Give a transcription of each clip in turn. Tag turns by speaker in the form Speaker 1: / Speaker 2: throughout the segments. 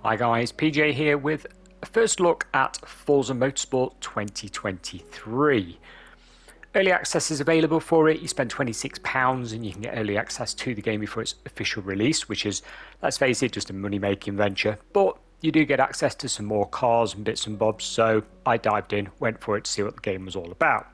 Speaker 1: Hi guys, PJ here with a first look at Forza Motorsport 2023. Early access is available for it. You spend £26 and you can get early access to the game before its official release, which is, let's face it, just a money-making venture. But you do get access to some more cars and bits and bobs, so I dived in, went for it to see what the game was all about.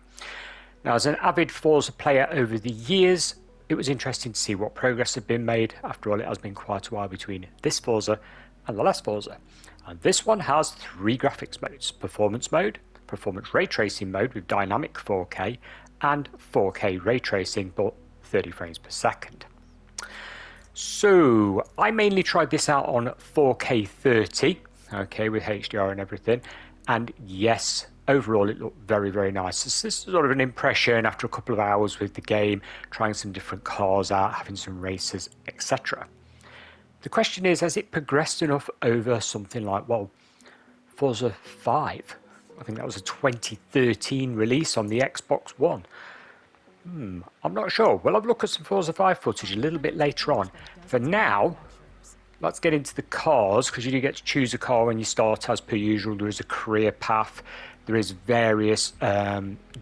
Speaker 1: Now, as an avid Forza player over the years, it was interesting to see what progress had been made. After all, it has been quite a while between this Forza and the last Forza. And this one has three graphics modes: performance mode, performance ray tracing mode with dynamic 4K, and 4K ray tracing but 30 frames per second. So I mainly tried this out on 4K 30, okay, with HDR and everything, and yes, overall it looked very, very nice. This is sort of an impression after a couple of hours with the game, trying some different cars out, having some races, etc. The question is, has it progressed enough over something like, well, Forza 5? I think that was a 2013 release on the Xbox One. I'm not sure. We'll have a look at some Forza 5 footage a little bit later on. For now, let's get into the cars, because you do get to choose a car when you start as per usual. There is a career path. There is various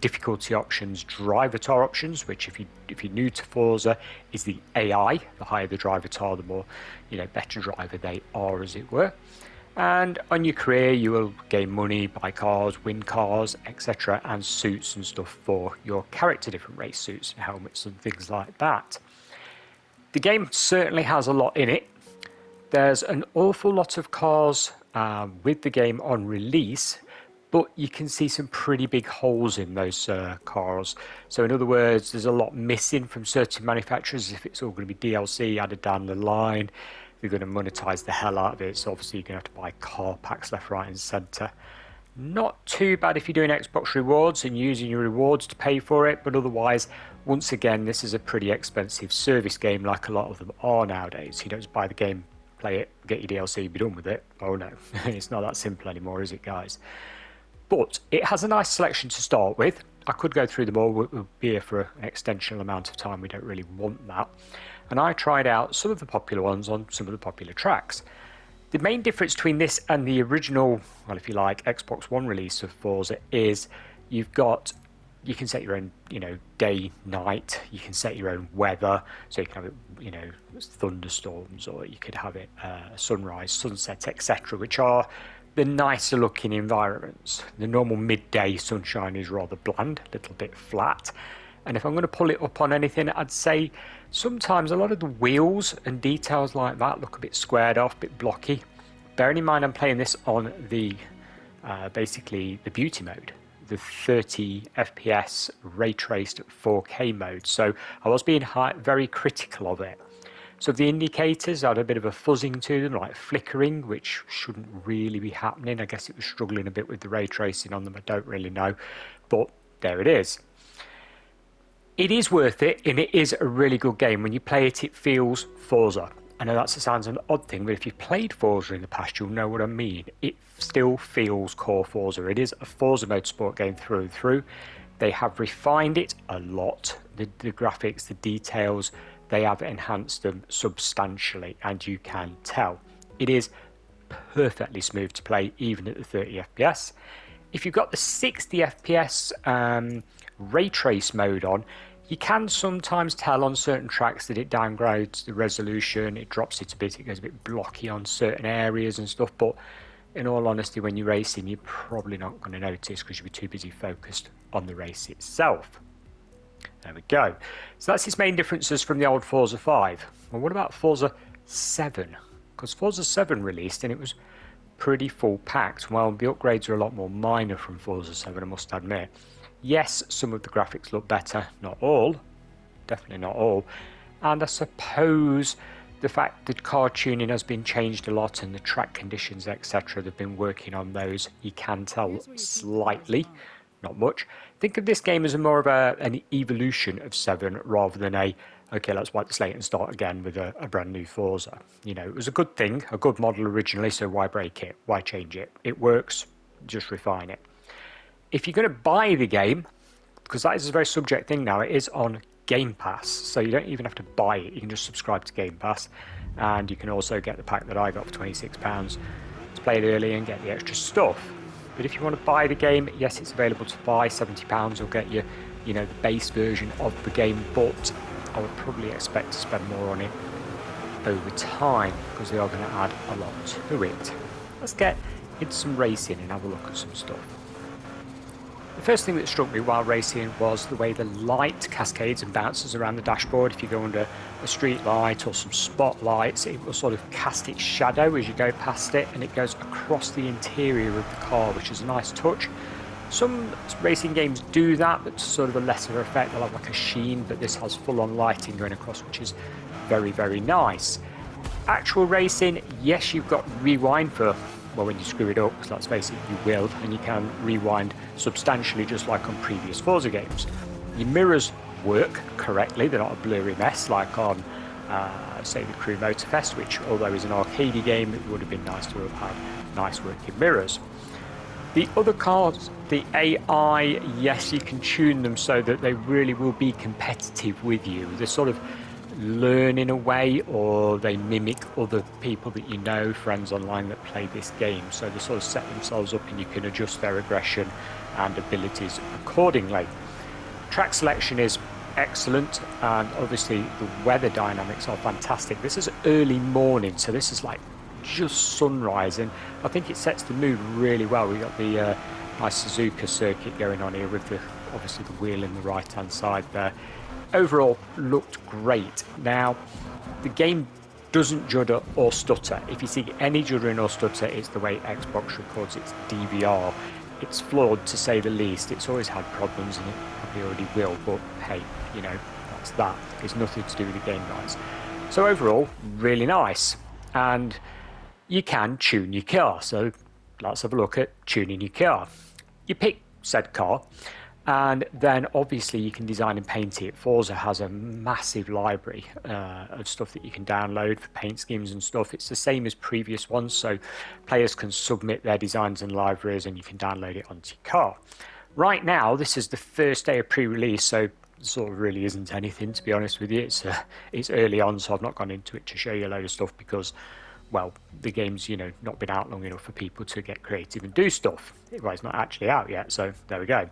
Speaker 1: difficulty options, driver tar options, which if you're new to Forza is the AI. The higher the driver tar, the more better driver they are, as it were. And on your career, you will gain money, buy cars, win cars, etc., and suits and stuff for your character, different race suits and helmets and things like that. The game certainly has a lot in it. There's an awful lot of cars with the game on release, but you can see some pretty big holes in those cars. So in other words, there's a lot missing from certain manufacturers. If it's all going to be DLC added down the line, you're going to monetize the hell out of it. So obviously you're going to have to buy car packs left, right and centre. Not too bad if you're doing Xbox rewards and using your rewards to pay for it, but otherwise, once again, this is a pretty expensive service game, like a lot of them are nowadays. You don't just buy the game, play it, get your DLC, be done with it. Oh no, it's not that simple anymore, is it, guys? But it has a nice selection to start with. I could go through them all. We'll be here for an extensional amount of time. We don't really want that. And I tried out some of the popular ones on some of the popular tracks. The main difference between this and the original, well, if you like, Xbox One release of Forza is you can set your own, day, night. You can set your own weather. So you can have it, thunderstorms, or you could have it sunrise, sunset, etc., which are the nicer looking environments. The normal midday sunshine is rather bland, a little bit flat. And if I'm going to pull it up on anything, I'd say sometimes a lot of the wheels and details like that look a bit squared off, a bit blocky. Bearing in mind I'm playing this on the basically the beauty mode, the 30 FPS ray traced 4K mode. So I was being very critical of it. So the indicators had a bit of a fuzzing to them, like flickering, which shouldn't really be happening. I guess it was struggling a bit with the ray tracing on them. I don't really know, but there it is. It is worth it, and it is a really good game. When you play it, it feels Forza. I know that sounds an odd thing, but if you've played Forza in the past, you'll know what I mean. It still feels core Forza. It is a Forza Motorsport game through and through. They have refined it a lot. The graphics, the details, they have enhanced them substantially, and you can tell. It is perfectly smooth to play, even at the 30 FPS. If you've got the 60 FPS ray trace mode on, you can sometimes tell on certain tracks that it downgrades the resolution, it drops it a bit, it goes a bit blocky on certain areas and stuff, but in all honesty, when you're racing, you're probably not going to notice because you'll be too busy focused on the race itself. There we go. So that's its main differences from the old Forza 5. Well, what about Forza 7? Because Forza 7 released and it was pretty full packed. Well, the upgrades are a lot more minor from Forza 7, I must admit. Yes, some of the graphics look better, not all, definitely not all. And I suppose the fact that car tuning has been changed a lot and the track conditions, etc., they've been working on those, you can tell slightly, not much. Think of this game as more of an evolution of 7 rather than okay, let's wipe the slate and start again with a brand new Forza. It was a good thing, a good model originally, so why break it? Why change it? It works, just refine it. If you're going to buy the game, because that is a very subject thing now, it is on Game Pass, so you don't even have to buy it. You can just subscribe to Game Pass, and you can also get the pack that I got for £26 to play it early and get the extra stuff. But if you want to buy the game, yes, it's available to buy. £70 will get you, the base version of the game, but I would probably expect to spend more on it over time because they are going to add a lot to it. Let's get into some racing and have a look at some stuff. The first thing that struck me while racing was the way the light cascades and bounces around the dashboard. If you go under a street light or some spotlights, it will sort of cast its shadow as you go past it, and it goes across the interior of the car, which is a nice touch. Some racing games do that, but to sort of a lesser effect. They'll have like a sheen, but this has full-on lighting going across, which is very, very nice. Actual racing, yes, you've got rewind for, well, when you screw it up, because let's face it, you will, and you can rewind substantially just like on previous Forza games. Your mirrors work correctly, they're not a blurry mess like on, say, the Crew Motorfest, which, although is an arcadey game, it would have been nice to have had nice working mirrors. The other cars, the AI, yes, you can tune them so that they really will be competitive with you. They're sort of learn in a way, or they mimic other people that you know, friends online that play this game. So they sort of set themselves up and you can adjust their aggression and abilities accordingly. Track selection is excellent, and obviously the weather dynamics are fantastic. This is early morning, so this is like just sunrise, and I think it sets the mood really well. We got the nice Suzuka circuit going on here with obviously the wheel in the right hand side there. Overall looked great. Now the game doesn't judder or stutter. If you see any juddering or stutter, it's the way Xbox records its DVR. It's flawed to say the least. It's always had problems, and it probably already will, but hey, that's that. It's nothing to do with the game, guys. So overall, really nice. And you can tune your car. So let's have a look at tuning your car. You pick said car, and then obviously you can design and paint it. Forza has a massive library of stuff that you can download for paint schemes and stuff. It's the same as previous ones, so players can submit their designs and libraries and you can download it onto your car. Right now, this is the first day of pre-release, so sort of really isn't anything, to be honest with you. It's early on, so I've not gone into it to show you a load of stuff because, well, the game's not been out long enough for people to get creative and do stuff. Well, it's not actually out yet, so there we go.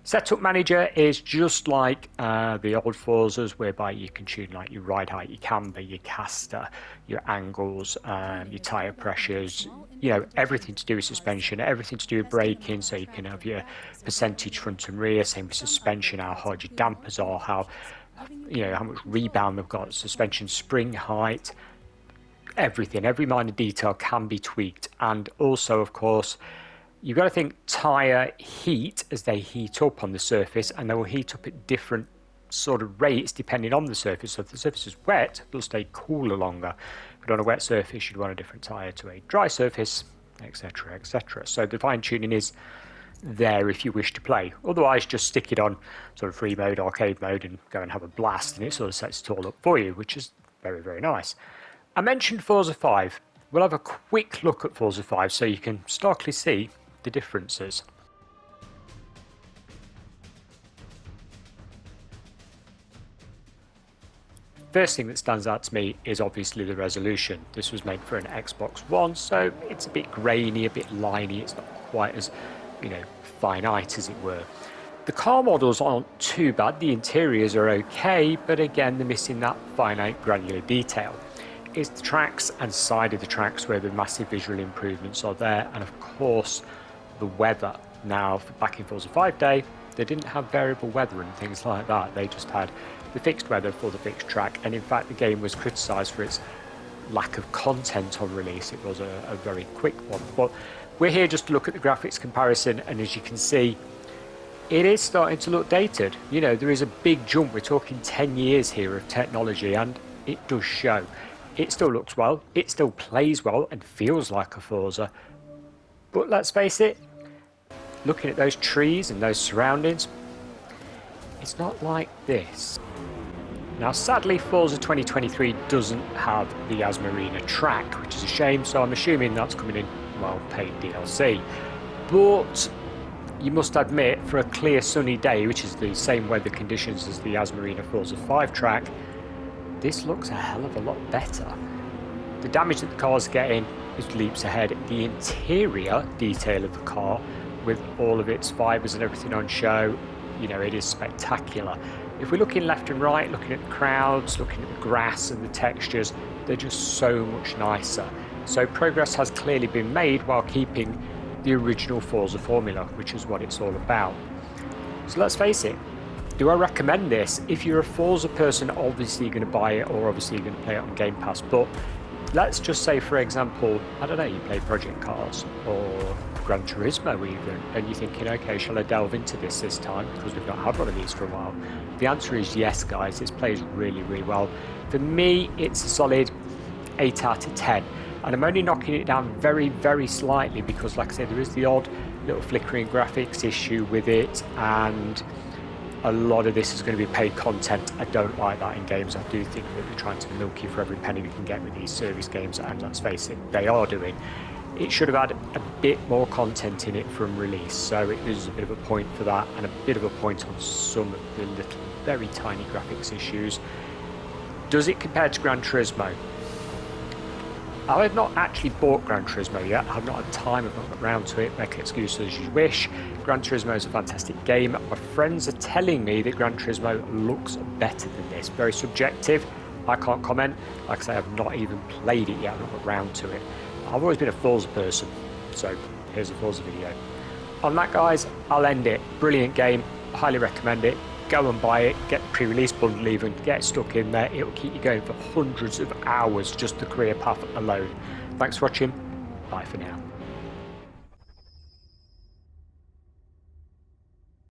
Speaker 1: Setup Manager is just like the old Forzas, whereby you can tune like your ride height, your camber, your caster, your angles, your tyre pressures, everything to do with suspension, everything to do with braking, so you can have your percentage front and rear, same with suspension, how hard your dampers are, how much rebound they've got, suspension spring height, everything, every minor detail can be tweaked. And also, of course, you've got to think tyre heat as they heat up on the surface, and they will heat up at different sort of rates depending on the surface. So if the surface is wet, it'll stay cooler longer. But on a wet surface, you'd want a different tyre to a dry surface, etc., etc. So the fine tuning is there if you wish to play. Otherwise, just stick it on sort of free mode, arcade mode, and go and have a blast, and it sort of sets it all up for you, which is very, very nice. I mentioned Forza 5. We'll have a quick look at Forza 5 so you can starkly see the differences. First thing that stands out to me is obviously the resolution. This was made for an Xbox One, so it's a bit grainy, a bit liney. It's not quite as, finite as it were. The car models aren't too bad. The interiors are okay, but again, they're missing that finite granular detail. It's the tracks and side of the tracks where the massive visual improvements are there, and of course the weather. Now, back in Forza 5 day, they didn't have variable weather and things like that. They just had the fixed weather for the fixed track, and in fact the game was criticised for its lack of content on release. It was a very quick one, but we're here just to look at the graphics comparison, and as you can see, it is starting to look dated. There is a big jump. We're talking 10 years here of technology, and it does show. It still looks well, it still plays well and feels like a Forza, but let's face it, looking at those trees and those surroundings, it's not like this. Now sadly, Forza 2023 doesn't have the Yas Marina track, which is a shame, so I'm assuming that's coming in, well, paid DLC. But you must admit, for a clear sunny day, which is the same weather conditions as the Asmarina Forza 5 track, this looks a hell of a lot better. The damage that the car's getting is leaps ahead. The interior detail of the car, with all of its fibres and everything on show, you know, it is spectacular. If we're looking left and right, looking at the crowds, looking at the grass and the textures, they're just so much nicer. So progress has clearly been made while keeping the original Forza formula, which is what it's all about. So let's face it, do I recommend this? If you're a Forza person, obviously you're going to buy it, or obviously you're going to play it on Game Pass. But let's just say, for example, I don't know, you play Project Cars or Gran Turismo even, and you're thinking, okay, shall I delve into this time because we've not had one of these for a while? The answer is yes, guys. This plays really, really well. For me, it's a solid 8 out of 10. And I'm only knocking it down very, very slightly because, like I said, there is the odd little flickering graphics issue with it, and a lot of this is going to be paid content. I don't like that in games. I do think that they're trying to milk you for every penny we can get with these service games, and let's face it, they are doing. It should have had a bit more content in it from release, so it is a bit of a point for that, and a bit of a point on some of the little, very tiny graphics issues. Does it compare to Gran Turismo? I have not actually bought Gran Turismo yet. I've not had time, I've not got round to it. Make excuses as you wish. Gran Turismo is a fantastic game. My friends are telling me that Gran Turismo looks better than this. Very subjective. I can't comment. Like I say, I've not even played it yet. I've not got round to it. I've always been a Forza person, so here's a Forza video. On that, guys, I'll end it. Brilliant game. Highly recommend it. Go and buy it, get the pre-release bundle even, get stuck in there. It will keep you going for hundreds of hours, just the career path alone. Thanks for watching. Bye for now.